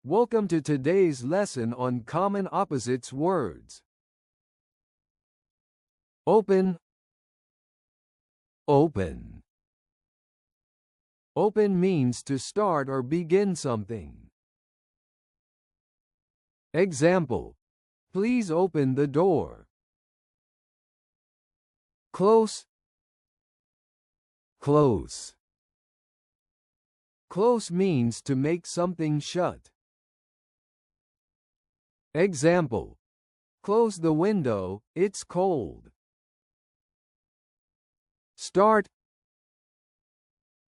Welcome to today's lesson on common opposites words. Open, open. Open means to start or begin something. Example: please open the door. Close, close. Close means to make something shut. Example: close the window, it's cold. Start,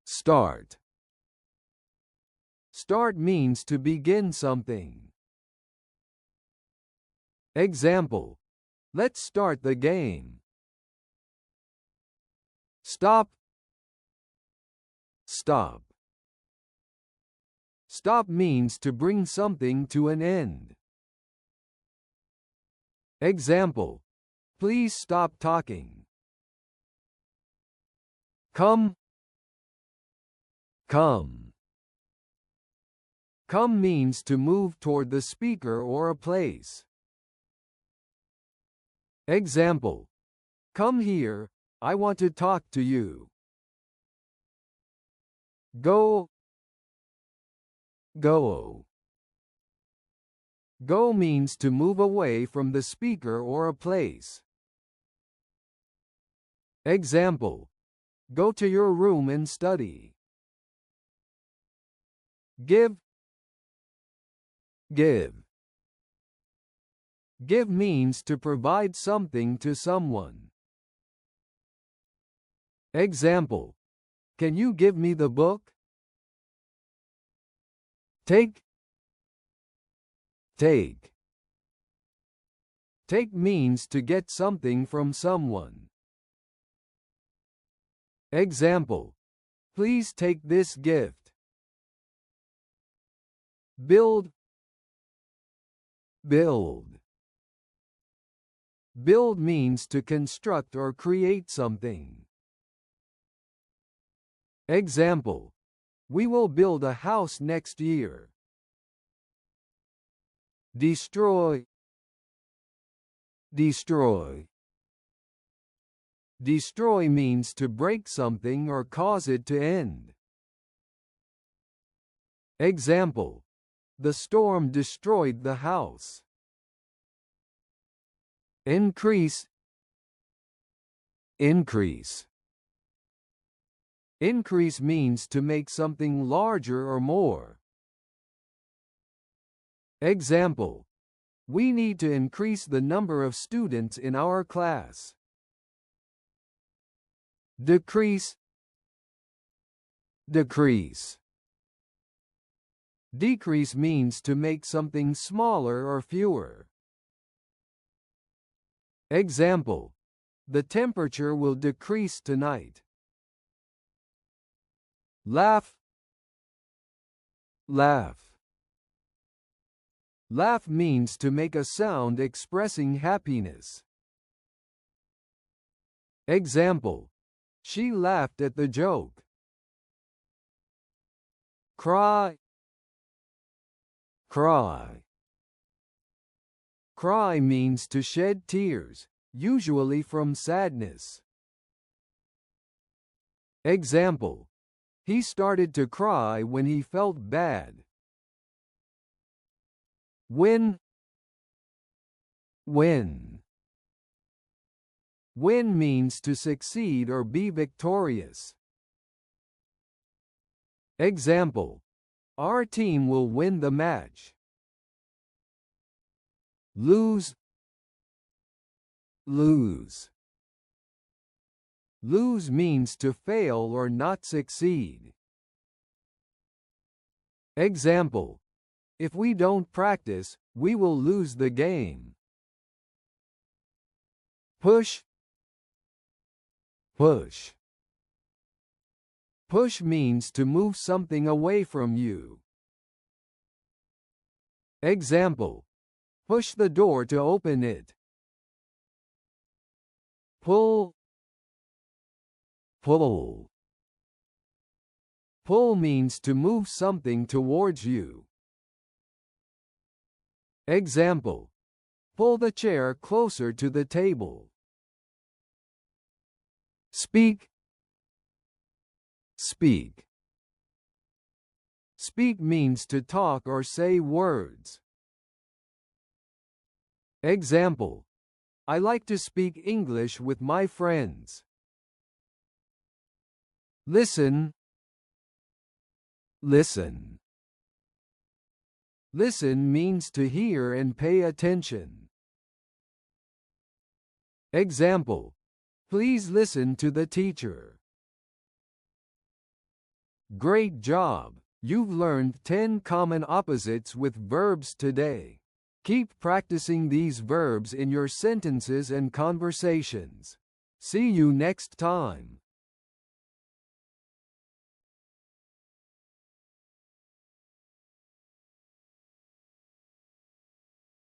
start. Start means to begin something. Example: let's start the game. Stop, stop. Stop means to bring something to an end. Example: please stop talking. Come, come. Come means to move toward the speaker or a place. Example: come here, I want to talk to you. Go, go. Go means to move away from the speaker or a place. Example: go to your room and study. Give, give. Give means to provide something to someone. Example: can you give me the book? Take, take. Take means to get something from someone. Example: please take this gift. Build, build. Build means to construct or create something. Example: we will build a house next year. Destroy, destroy. Destroy means to break something or cause it to end. Example: the storm destroyed the house. Increase, increase. Increase means to make something larger or more. Example: we need to increase the number of students in our class. Decrease, decrease. Decrease means to make something smaller or fewer. Example: the temperature will decrease tonight. Laugh, laugh. Laugh means to make a sound expressing happiness. Example: she laughed at the joke. Cry, cry. Cry means to shed tears, usually from sadness. Example: he started to cry when he felt bad. Win, win. Win means to succeed or be victorious. Example: our team will win the match. Lose, lose. Lose means to fail or not succeed. Example: if we don't practice, we will lose the game. Push, push. Push means to move something away from you. Example: push the door to open it. Pull, pull. Pull means to move something towards you. Example. Pull the chair closer to the table. Speak. Speak. Speak means to talk or say words. Example. I like to speak English with my friends. Listen. Listen. Listen means to hear and pay attention. Example. Please listen to the teacher. Great job! You've learned 10 common opposites with verbs today. Keep practicing these verbs in your sentences and conversations. See you next time.